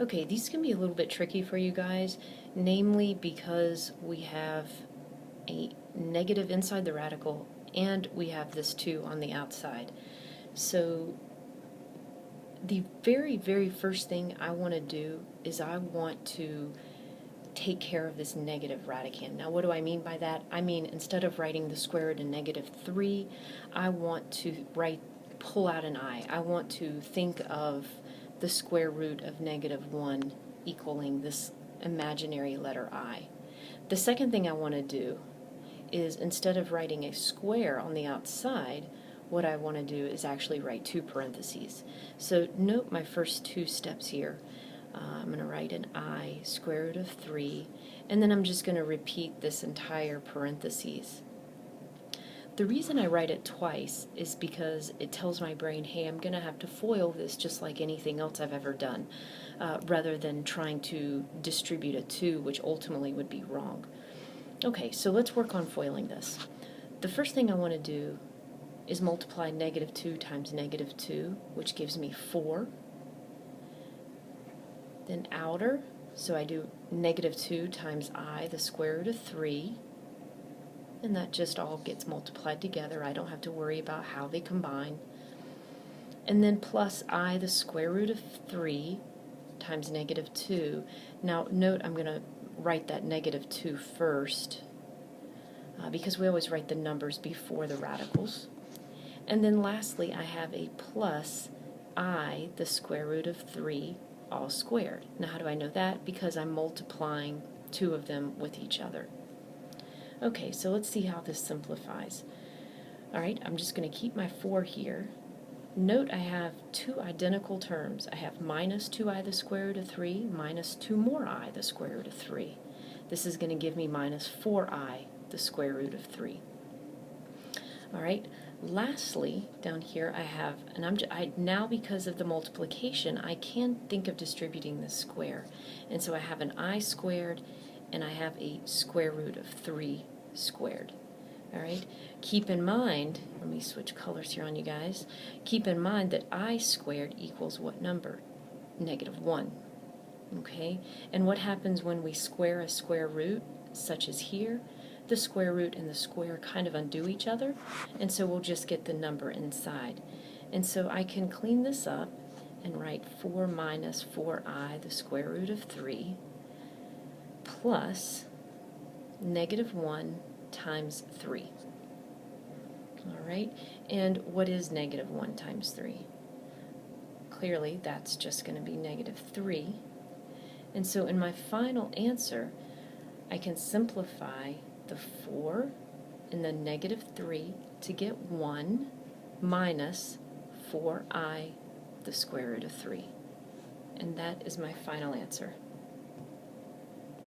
Okay, these can be a little bit tricky for you guys, namely because we have a negative inside the radical and we have this 2 on the outside. So the very, very first thing I want to do is I want to take care of this negative radicand. Now, what do I mean by that? I mean, instead of writing the square root of -3, I want to pull out an I. I want to think of the square root of -1 equaling this imaginary letter I. The second thing I want to do is, instead of writing a square on the outside, what I want to do is actually write 2 parentheses. So note my first 2 steps here. I'm going to write an I square root of 3, and then I'm just going to repeat this entire parentheses. The reason I write it twice is because it tells my brain, hey, I'm going to have to FOIL this just like anything else I've ever done, rather than trying to distribute a 2, which ultimately would be wrong. Okay, so let's work on FOILing this. The first thing I want to do is multiply -2 times -2, which gives me 4. Then outer, so I do -2 times I, the square root of 3, and that just all gets multiplied together. I don't have to worry about how they combine. And then plus I, the square root of 3, times -2. Now note I'm going to write that -2 first, because we always write the numbers before the radicals. And then lastly, I have a plus I, the square root of 3, all squared. Now how do I know that? Because I'm multiplying 2 of them with each other. Okay, so let's see how this simplifies. Alright, I'm just going to keep my 4 here. Note I have 2 identical terms. I have minus 2I the square root of 3 minus 2 more I the square root of 3. This is going to give me minus 4I the square root of 3. Alright, lastly, down here I have, and now because of the multiplication, I can think of distributing this square. And so I have an I squared, and I have a square root of 3 squared. Alright, keep in mind, let me switch colors here on you guys, keep in mind that I squared equals what number? -1. Okay, and what happens when we square a square root, such as here? The square root and the square kind of undo each other, and so we'll just get the number inside. And so I can clean this up and write 4 minus 4I the square root of 3 plus -1 times 3. Alright, and what is -1 times 3? Clearly that's just going to be -3. And so in my final answer, I can simplify the 4 and the -3 to get 1 minus 4I the square root of 3. And that is my final answer.